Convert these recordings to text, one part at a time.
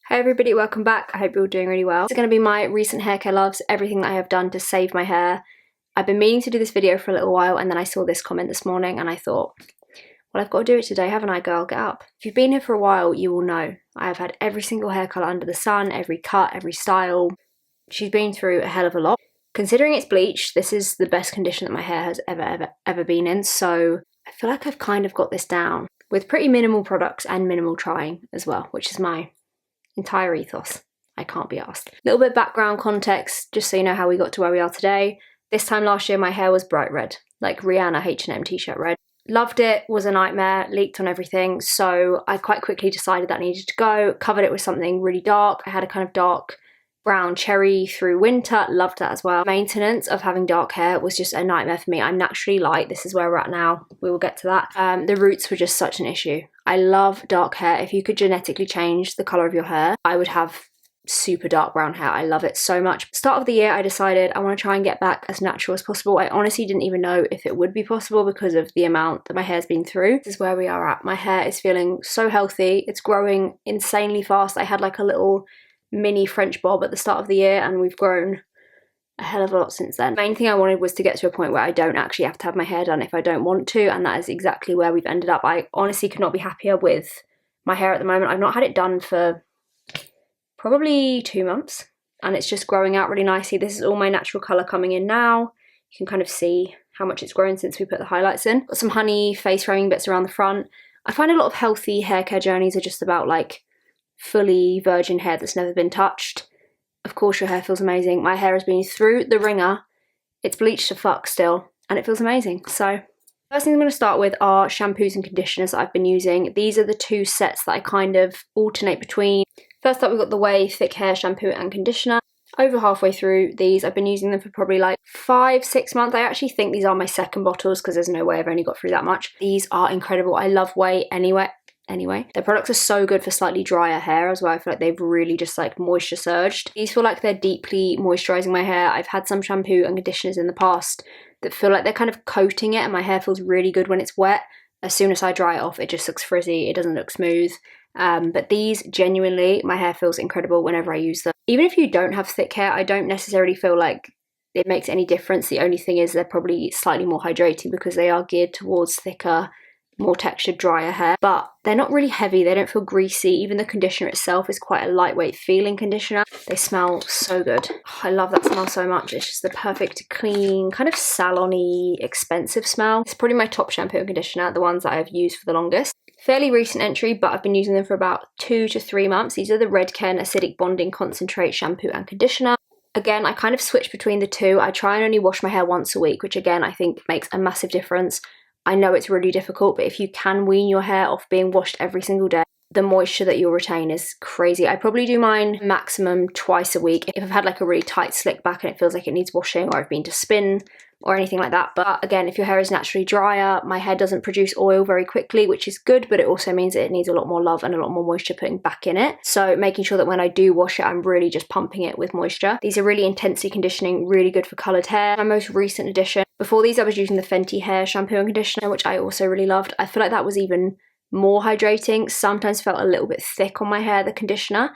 Hi everybody, welcome back. I hope you're all doing really well. This is going to be my recent hair care loves, everything that I have done to save my hair. I've been meaning to do this video for a little while and then I saw this comment this morning and I thought, well, I've got to do it today, haven't I, girl? Get up. If you've been here for a while, you will know I have had every single hair colour under the sun, every cut, every style. She's been through a hell of a lot. Considering it's bleached, this is the best condition that my hair has ever been in, so I feel like I've kind of got this down with pretty minimal products and minimal trying as well, which is my entire ethos. I can't be asked. A little bit of background context, just so you know how we got to where we are today. This time last year, my hair was bright red, like Rihanna H&M t-shirt red. Loved it, was a nightmare, leaked on everything, so I quite quickly decided that I needed to go, covered it with something really dark. I had a kind of dark brown cherry through winter, loved that as well. Maintenance of having dark hair was just a nightmare for me. I'm naturally light, this is where we're at now, we will get to that. The roots were just such an issue. I love dark hair. If you could genetically change the colour of your hair, I would have super dark brown hair. I love it so much. Start of the year, I decided I want to try and get back as natural as possible. I honestly didn't even know if it would be possible because of the amount that my hair's been through. This is where we are at. My hair is feeling so healthy. It's growing insanely fast. I had like a little mini French bob at the start of the year and we've grown a hell of a lot since then. The main thing I wanted was to get to a point where I don't actually have to have my hair done if I don't want to, and that is exactly where we've ended up. I honestly could not be happier with my hair at the moment. I've not had it done for probably 2 months and it's just growing out really nicely. This is all my natural colour coming in now. You can kind of see how much it's grown since we put the highlights in. Got some honey face framing bits around the front. I find a lot of healthy hair care journeys are just about like fully virgin hair that's never been touched. Of course your hair feels amazing. My hair has been through the ringer. It's bleached to fuck still and it feels amazing. So first thing I'm going to start with are shampoos and conditioners that I've been using. These are the two sets that I kind of alternate between. First up we've got the Way Thick Hair Shampoo and Conditioner. Over halfway through these, I've been using them for probably like 5-6 months. I actually think these are my second bottles because there's no way I've only got through that much. These are incredible. I love Way anyway. Their products are so good for slightly drier hair as well. I feel like they've really just like moisture surged. These feel like they're deeply moisturising my hair. I've had some shampoo and conditioners in the past that feel like they're kind of coating it and my hair feels really good when it's wet. As soon as I dry it off, it just looks frizzy, it doesn't look smooth. But these, genuinely, my hair feels incredible whenever I use them. Even if you don't have thick hair, I don't necessarily feel like it makes any difference. The only thing is they're probably slightly more hydrating because they are geared towards thicker, more textured, drier hair, but they're not really heavy. They don't feel greasy. Even the conditioner itself is quite a lightweight feeling conditioner. They smell so good. Oh, I love that smell so much. It's just the perfect, clean, kind of salon-y, expensive smell. It's probably my top shampoo and conditioner, the ones that I've used for the longest. Fairly recent entry, but I've been using them for about 2 to 3 months. These are the Redken Acidic Bonding Concentrate Shampoo and Conditioner. Again, I kind of switch between the two. I try and only wash my hair once a week, which again, I think makes a massive difference. I know it's really difficult, but if you can wean your hair off being washed every single day, the moisture that you'll retain is crazy. I probably do mine maximum twice a week if I've had like a really tight slick back and it feels like it needs washing, or I've been to spin or anything like that. But again, if your hair is naturally drier, my hair doesn't produce oil very quickly, which is good, but it also means that it needs a lot more love and a lot more moisture putting back in it. So making sure that when I do wash it, I'm really just pumping it with moisture. These are really intensely conditioning, really good for coloured hair. My most recent addition. Before these, I was using the Fenty Hair Shampoo and Conditioner, which I also really loved. I feel like that was even more hydrating. Sometimes felt a little bit thick on my hair, the conditioner,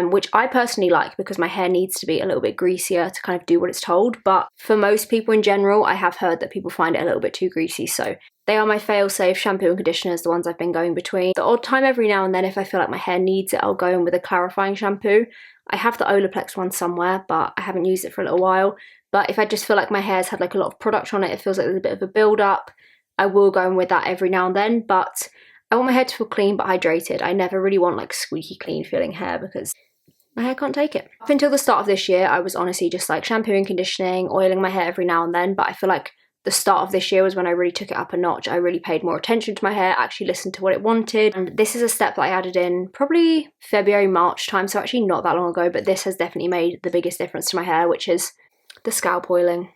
which I personally like because my hair needs to be a little bit greasier to kind of do what it's told. But for most people in general, I have heard that people find it a little bit too greasy. So they are my fail-safe shampoo and conditioners, the ones I've been going between. The odd time every now and then, if I feel like my hair needs it, I'll go in with a clarifying shampoo. I have the Olaplex one somewhere, but I haven't used it for a little while. But if I just feel like my hair's had like a lot of product on it, it feels like there's a bit of a build-up, I will go in with that every now and then. But I want my hair to feel clean but hydrated. I never really want like squeaky clean feeling hair because my hair can't take it. Up until the start of this year, I was honestly just like shampooing, conditioning, oiling my hair every now and then. But I feel like the start of this year was when I really took it up a notch. I really paid more attention to my hair, actually listened to what it wanted. And this is a step that I added in probably February, March time. So actually not that long ago, but this has definitely made the biggest difference to my hair, which is the scalp oiling.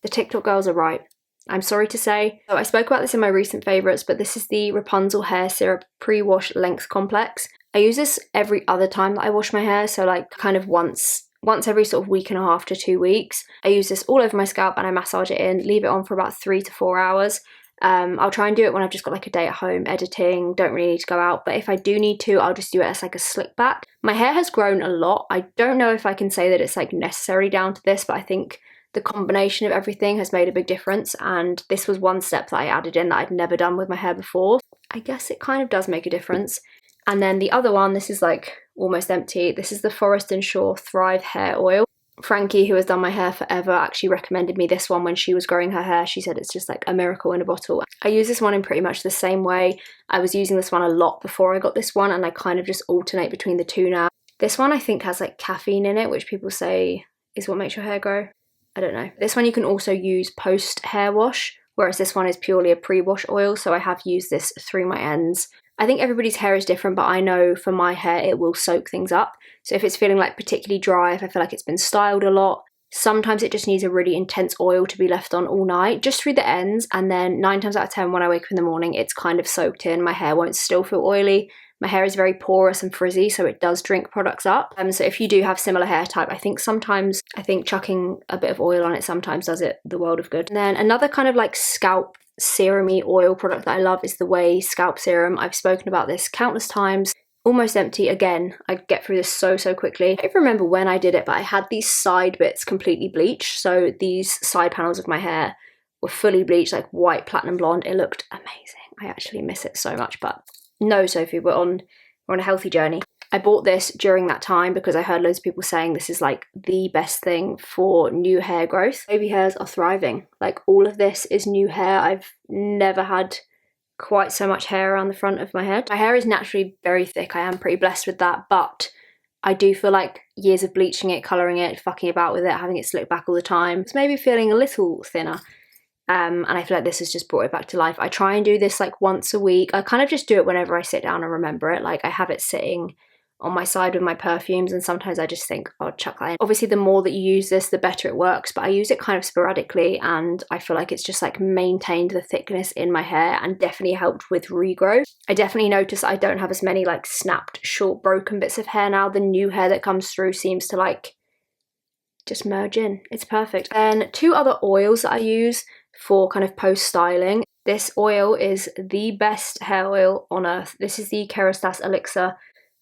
The TikTok girls are right. I'm sorry to say. So I spoke about this in my recent favourites, but this is the Rapunzel Hair Syrup Pre-Wash Length Complex. I use this every other time that I wash my hair, so like kind of once every sort of week and a half to 2 weeks. I use this all over my scalp and I massage it in, leave it on for about 3 to 4 hours. I'll try and do it when I've just got like a day at home editing, don't really need to go out, but if I do need to, I'll just do it as like a slick back. My hair has grown a lot. I don't know if I can say that it's like necessarily down to this, but I think the combination of everything has made a big difference, and this was one step that I added in that I'd never done with my hair before. I guess it kind of does make a difference. And then the other one, this is like almost empty. This is the Forest & Shore Thrive Hair Oil. Frankie, who has done my hair forever, actually recommended me this one when she was growing her hair. She said it's just like a miracle in a bottle. I use this one in pretty much the same way. I was using this one a lot before I got this one, and I kind of just alternate between the two now. This one I think has like caffeine in it, which people say is what makes your hair grow. I don't know. This one you can also use post hair wash, whereas this one is purely a pre-wash oil, so I have used this through my ends. I think everybody's hair is different, but I know for my hair it will soak things up. So if it's feeling like particularly dry, if I feel like it's been styled a lot, sometimes it just needs a really intense oil to be left on all night, just through the ends, and then 9 times out of 10 when I wake up in the morning, it's kind of soaked in. My hair won't still feel oily. My hair is very porous and frizzy, so it does drink products up. So if you do have similar hair type, I think chucking a bit of oil on it sometimes does it the world of good. And then another kind of like scalp serum-y oil product that I love is the Way Scalp Serum. I've spoken about this countless times. Almost empty again. I get through this so quickly. I don't even remember when I did it, but I had these side bits completely bleached. So these side panels of my hair were fully bleached, like white platinum blonde. It looked amazing. I actually miss it so much, but no, Sophie, we're on a healthy journey. I bought this during that time because I heard loads of people saying this is like the best thing for new hair growth. Baby hairs are thriving. Like all of this is new hair. I've never had quite so much hair around the front of my head. My hair is naturally very thick. I am pretty blessed with that, but I do feel like years of bleaching it, colouring it, fucking about with it, having it slicked back all the time, it's maybe feeling a little thinner. And I feel like this has just brought it back to life. I try and do this like once a week. I kind of just do it whenever I sit down and remember it. Like I have it sitting on my side with my perfumes, and sometimes I just think, oh, chuck that in. Obviously the more that you use this, the better it works, but I use it kind of sporadically, and I feel like it's just like maintained the thickness in my hair and definitely helped with regrowth. I definitely notice I don't have as many like snapped, short, broken bits of hair now. The new hair that comes through seems to like just merge in. It's perfect. And 2 other oils that I use for kind of post styling. This oil is the best hair oil on earth. This is the Kerastase Elixir.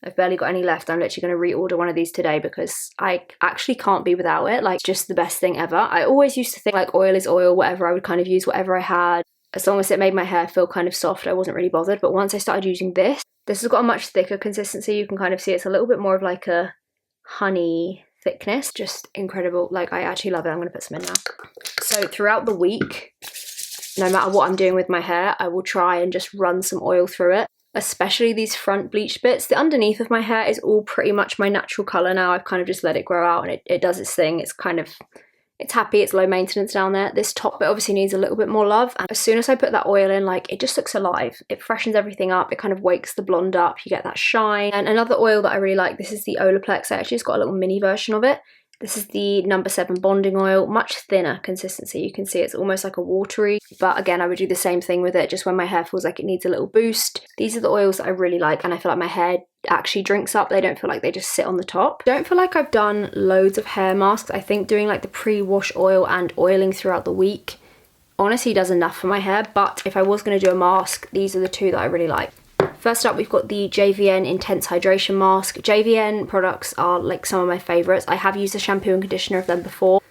I've barely got any left. I'm literally going to reorder one of these today because I actually can't be without it. Like, just the best thing ever. I always used to think like oil is oil, whatever. I would kind of use whatever I had. As long as it made my hair feel kind of soft, I wasn't really bothered. But once I started using this has got a much thicker consistency. You can kind of see it's a little bit more of like a honey thickness. Just incredible. Like, I actually love it. I'm going to put some in now. So throughout the week, no matter what I'm doing with my hair, I will try and just run some oil through it. Especially these front bleach bits. The underneath of my hair is all pretty much my natural colour now. I've kind of just let it grow out, and it does its thing. It's kind of, it's happy, it's low maintenance down there. This top bit obviously needs a little bit more love, and as soon as I put that oil in, like, it just looks alive. It freshens everything up, it kind of wakes the blonde up, you get that shine. And another oil that I really like, this is the Olaplex. I actually just got a little mini version of it. This is the No. 7 bonding oil, much thinner consistency. You can see it's almost like a watery, but again, I would do the same thing with it, just when my hair feels like it needs a little boost. These are the oils that I really like, and I feel like my hair actually drinks up. They don't feel like they just sit on the top. Don't feel like I've done loads of hair masks. I think doing like the pre-wash oil and oiling throughout the week honestly does enough for my hair, but if I was going to do a mask, these are the 2 that I really like. First up, we've got the JVN Intense Hydration Mask. JVN products are like some of my favourites. I have used a shampoo and conditioner of them before.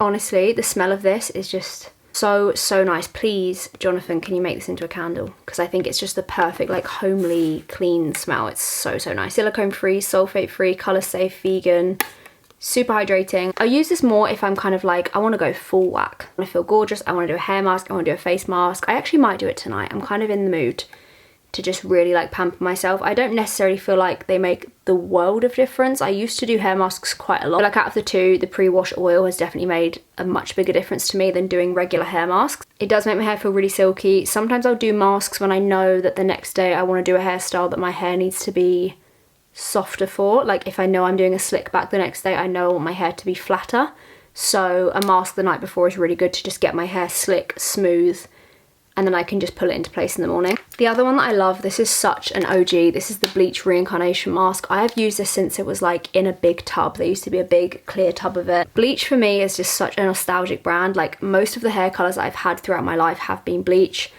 Honestly, the smell of this is just so nice. Please, Jonathan, can you make this into a candle? Because I think it's just the perfect, like, homely, clean smell. It's so nice. Silicone-free, sulfate-free, colour-safe, vegan, super hydrating. I use this more if I'm kind of like, I want to go full whack. I want to feel gorgeous. I want to do a hair mask. I want to do a face mask. I actually might do it tonight. I'm kind of in the mood to just really like pamper myself. I don't necessarily feel like they make the world of difference. I used to do hair masks quite a lot. But like out of the 2, the pre-wash oil has definitely made a much bigger difference to me than doing regular hair masks. It does make my hair feel really silky. Sometimes I'll do masks when I know that the next day I want to do a hairstyle that my hair needs to be softer for. Like if I know I'm doing a slick back the next day, I know I want my hair to be flatter. So a mask the night before is really good to just get my hair slick, smooth, and then I can just pull it into place in the morning. The other one that I love, this is such an OG, this is the Bleach Reincarnation Mask. I have used this since it was like in a big tub. There used to be a big clear tub of it. Bleach for me is just such a nostalgic brand. Like most of the hair colours I've had throughout my life have been Bleach.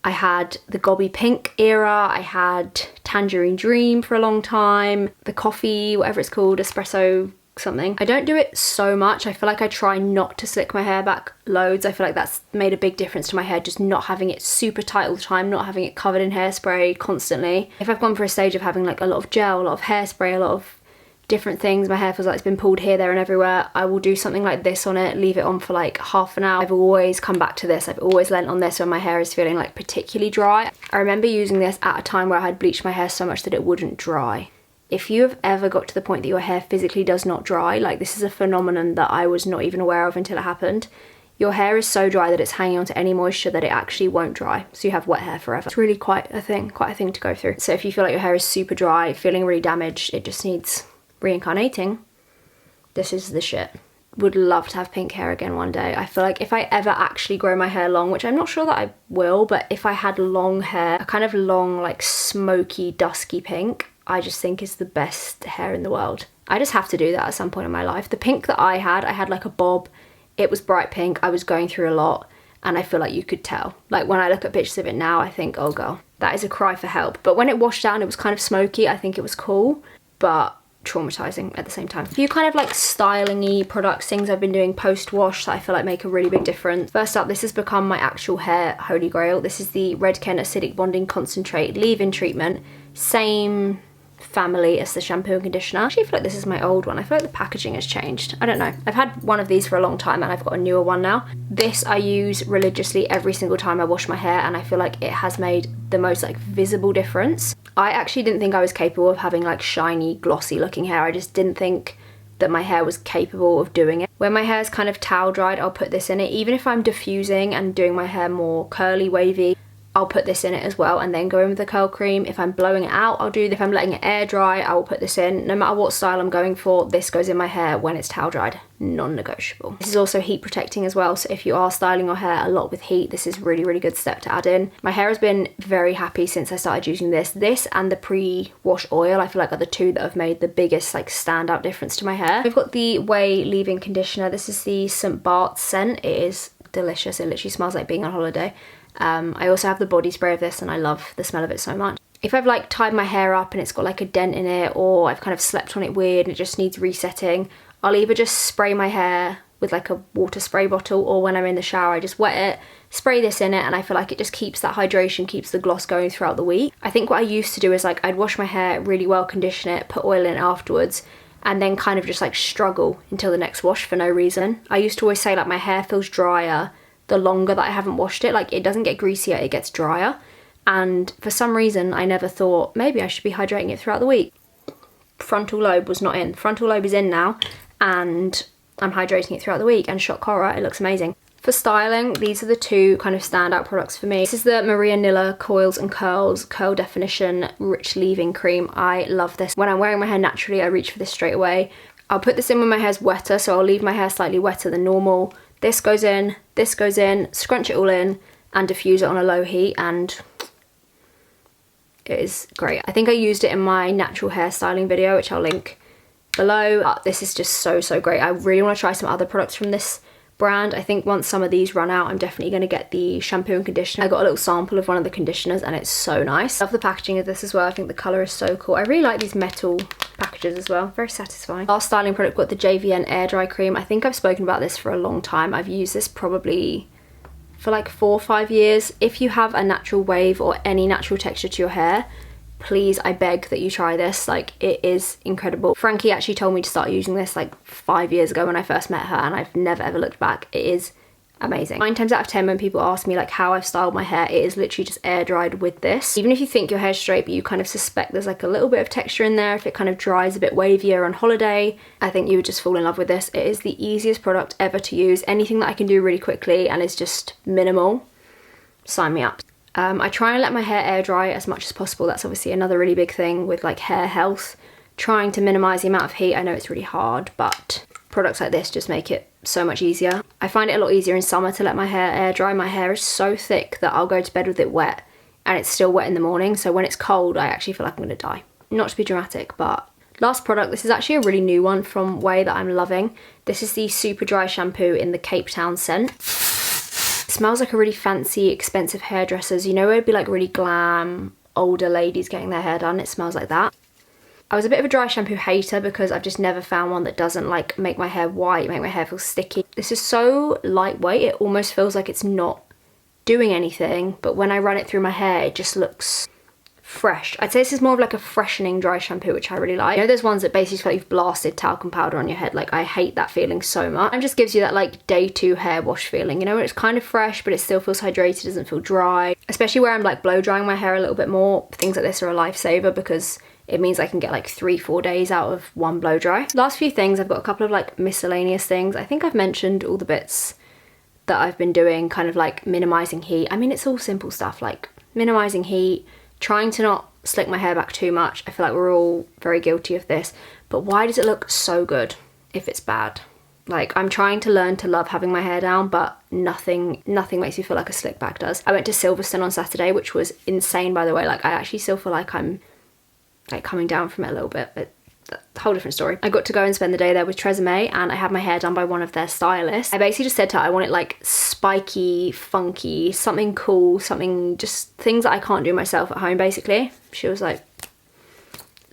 I had the Gobby Pink era, I had Tangerine Dream for a long time, the coffee, whatever it's called, espresso something. I don't do it so much. I feel like I try not to slick my hair back loads. I feel like that's made a big difference to my hair, just not having it super tight all the time, not having it covered in hairspray constantly. If I've gone for a stage of having like a lot of gel, a lot of hairspray, a lot of different things, my hair feels like it's been pulled here, there and everywhere, I will do something like this on it, leave it on for like half an hour. I've always come back to this. I've always lent on this when my hair is feeling like particularly dry. I remember using this at a time where I had bleached my hair so much that it wouldn't dry. If you have ever got to the point that your hair physically does not dry, like this is a phenomenon that I was not even aware of until it happened. Your hair is so dry that it's hanging on to any moisture that it actually won't dry. So you have wet hair forever. It's really quite a thing to go through. So if you feel like your hair is super dry, feeling really damaged, it just needs reincarnating, this is the shit. Would love to have pink hair again one day. I feel like if I ever actually grow my hair long, which I'm not sure that I will, but if I had long hair, a kind of long, like smoky, dusky pink, I just think is the best hair in the world. I just have to do that at some point in my life. The pink that I had like a bob. It was bright pink. I was going through a lot and I feel like you could tell. Like when I look at pictures of it now, I think, oh girl, that is a cry for help. But when it washed out and it was kind of smoky, I think it was cool, but traumatizing at the same time. A few kind of like styling-y products, things I've been doing post-wash that I feel like make a really big difference. First up, this has become my actual hair holy grail. This is the Redken Acidic Bonding Concentrate Leave-In Treatment. Same family as the shampoo and conditioner. I actually feel like this is my old one. I feel like the packaging has changed. I don't know. I've had one of these for a long time and I've got a newer one now. This I use religiously every single time I wash my hair and I feel like it has made the most like visible difference. I actually didn't think I was capable of having like shiny, glossy looking hair. I just didn't think that my hair was capable of doing it. When my hair is kind of towel dried, I'll put this in it. Even if I'm diffusing and doing my hair more curly, wavy, I'll put this in it as well and then go in with the curl cream. If I'm blowing it out, I'll do this. If I'm letting it air dry, I will put this in. No matter what style I'm going for, this goes in my hair when it's towel dried. Non-negotiable. This is also heat protecting as well, so if you are styling your hair a lot with heat, this is really, really good step to add in. My hair has been very happy since I started using this. This and the pre-wash oil, I feel like are the two that have made the biggest like standout difference to my hair. We've got the Way Leave-In Conditioner. This is the St. Bart's scent. It is delicious. It literally smells like being on holiday. I also have the body spray of this and I love the smell of it so much. If I've like tied my hair up and it's got like a dent in it, or I've kind of slept on it weird and it just needs resetting, I'll either just spray my hair with like a water spray bottle, or when I'm in the shower I just wet it, spray this in it, and I feel like it just keeps that hydration, keeps the gloss going throughout the week. I think what I used to do is like I'd wash my hair really well, condition it, put oil in it afterwards, and then kind of just like struggle until the next wash for no reason. I used to always say like my hair feels drier the longer that I haven't washed it. Like it doesn't get greasier, it gets drier. And for some reason I never thought maybe I should be hydrating it throughout the week. Frontal lobe was not in. Frontal lobe is in now and I'm hydrating it throughout the week, and shock horror, it looks amazing. For styling, these are the two kind of standout products for me. This is the Maria Nilla Coils and Curls Curl Definition Rich Leave-In Cream. I love this. When I'm wearing my hair naturally, I reach for this straight away. I'll put this in when my hair's wetter, so I'll leave my hair slightly wetter than normal. This goes in, scrunch it all in and diffuse it on a low heat, and it is great. I think I used it in my natural hairstyling video, which I'll link below. This is just so, so great. I really want to try some other products from this brand. I think once some of these run out, I'm definitely going to get the shampoo and conditioner. I got a little sample of one of the conditioners and it's so nice. Love the packaging of this as well. I think the colour is so cool. I really like these metal packages as well. Very satisfying. Last styling product, got the JVN Air Dry Cream. I think I've spoken about this for a long time. I've used this probably for like 4 or 5 years. If you have a natural wave or any natural texture to your hair, please, I beg that you try this. Like, it is incredible. Frankie actually told me to start using this like 5 years ago when I first met her, and I've never ever looked back. It is amazing. 9 times out of 10 when people ask me like how I've styled my hair, it is literally just air dried with this. Even if you think your hair's straight but you kind of suspect there's like a little bit of texture in there, if it kind of dries a bit wavier on holiday, I think you would just fall in love with this. It is the easiest product ever to use. Anything that I can do really quickly and is just minimal, sign me up. I try and let my hair air dry as much as possible. That's obviously another really big thing with like hair health. Trying to minimize the amount of heat. I know it's really hard, but products like this just make it so much easier. I find it a lot easier in summer to let my hair air dry. My hair is so thick that I'll go to bed with it wet and it's still wet in the morning. So when it's cold, I actually feel like I'm gonna die. Not to be dramatic, but last product, this is actually a really new one from Way that I'm loving. This is the Super Dry Shampoo in the Cape Town scent. It smells like a really fancy, expensive hairdressers. You know, where it'd be like really glam, older ladies getting their hair done. It smells like that. I was a bit of a dry shampoo hater because I've just never found one that doesn't like make my hair white, make my hair feel sticky. This is so lightweight, it almost feels like it's not doing anything, but when I run it through my hair, it just looks fresh. I'd say this is more of like a freshening dry shampoo, which I really like. You know, there's ones that basically feel like you've blasted talcum powder on your head. Like, I hate that feeling so much. It just gives you that like day 2 hair wash feeling, you know, it's kind of fresh, but it still feels hydrated, doesn't feel dry. Especially where I'm like blow drying my hair a little bit more. Things like this are a lifesaver because it means I can get like 3-4 days out of one blow dry. Last few things, I've got a couple of like miscellaneous things. I think I've mentioned all the bits that I've been doing, kind of like minimizing heat. I mean, it's all simple stuff like minimizing heat, trying to not slick my hair back too much. I feel like we're all very guilty of this, but why does it look so good if it's bad? Like, I'm trying to learn to love having my hair down, but nothing makes me feel like a slick back does. I went to Silverstone on Saturday, which was insane, by the way. Like, I actually still feel like I'm like coming down from it a little bit, but that's a whole different story. I got to go and spend the day there with Tresemme, and I had my hair done by one of their stylists. I basically just said to her, I want it like spiky, funky, something cool, something, just things that I can't do myself at home, basically. She was like,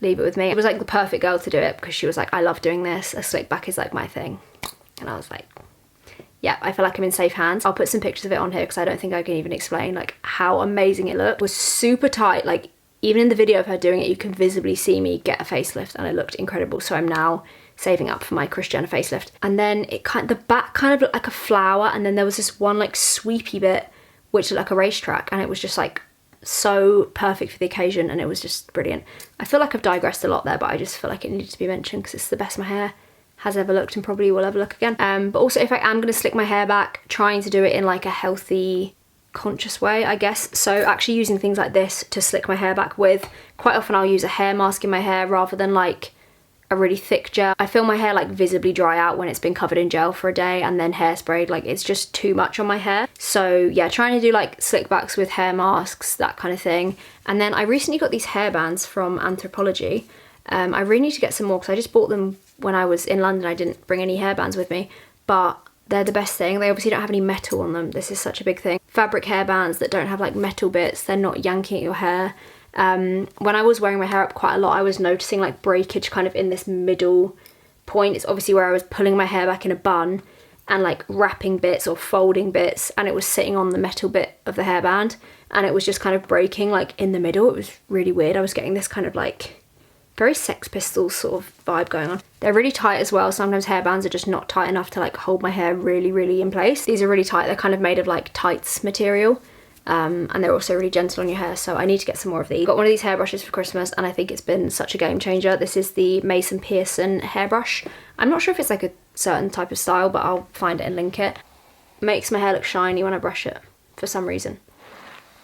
leave it with me. It was like the perfect girl to do it because she was like, I love doing this. A slick back is like my thing. And I was like, yeah, I feel like I'm in safe hands. I'll put some pictures of it on here because I don't think I can even explain like how amazing it looked. It was super tight, like even in the video of her doing it, you can visibly see me get a facelift and it looked incredible. So I'm now saving up for my Kris Jenner facelift. And then the back kind of looked like a flower, and then there was this one like sweepy bit which looked like a racetrack, and it was just like so perfect for the occasion, and it was just brilliant. I feel like I've digressed a lot there, but I just feel like it needed to be mentioned because it's the best my hair has ever looked and probably will ever look again. But also, if I am going to slick my hair back, trying to do it in like a healthy, conscious way, I guess. So actually using things like this to slick my hair back with. Quite often I'll use a hair mask in my hair rather than like a really thick gel. I feel my hair like visibly dry out when it's been covered in gel for a day and then hairsprayed. Like, it's just too much on my hair. So yeah, trying to do like slick backs with hair masks, that kind of thing. And then I recently got these hair bands from Anthropologie. I really need to get some more because I just bought them when I was in London. I didn't bring any hair bands with me, but they're the best thing. They obviously don't have any metal on them. This is such a big thing. Fabric hair bands that don't have like metal bits. They're not yanking at your hair. When I was wearing my hair up quite a lot, I was noticing like breakage kind of in this middle point. It's obviously where I was pulling my hair back in a bun and like wrapping bits or folding bits, and it was sitting on the metal bit of the hairband, and it was just kind of breaking like in the middle. It was really weird. I was getting this kind of like very Sex Pistols sort of vibe going on. They're really tight as well. Sometimes hairbands are just not tight enough to like hold my hair really, really in place. These are really tight. They're kind of made of like tights material. And they're also really gentle on your hair, so I need to get some more of these. Got one of these hairbrushes for Christmas, and I think it's been such a game changer. This is the Mason Pearson hairbrush. I'm not sure if it's like a certain type of style, but I'll find it and link it. Makes my hair look shiny when I brush it, for some reason.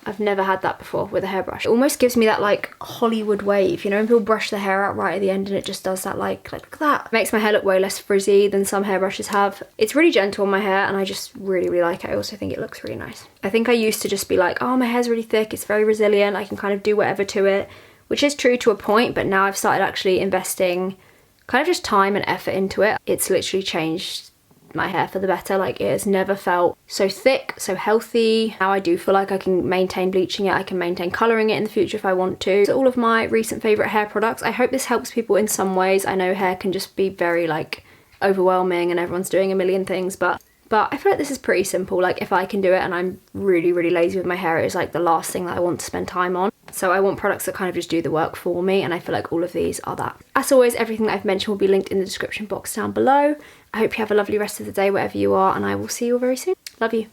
I've never had that before with a hairbrush. It almost gives me that like Hollywood wave, you know, when people brush their hair out right at the end and it just does that like look at that. It makes my hair look way less frizzy than some hairbrushes have. It's really gentle on my hair and I just really, really like it. I also think it looks really nice. I think I used to just be like, oh, my hair's really thick, it's very resilient, I can kind of do whatever to it, which is true to a point, but now I've started actually investing kind of just time and effort into it. It's literally changed my hair for the better. Like, it has never felt so thick, so healthy. Now I do feel like I can maintain bleaching it, I can maintain colouring it in the future if I want to. So all of my recent favourite hair products. I hope this helps people in some ways. I know hair can just be very like overwhelming and everyone's doing a million things, but I feel like this is pretty simple. Like, if I can do it and I'm really, really lazy with my hair, it's like the last thing that I want to spend time on. So I want products that kind of just do the work for me, and I feel like all of these are that. As always, everything that I've mentioned will be linked in the description box down below. I hope you have a lovely rest of the day wherever you are, and I will see you all very soon. Love you.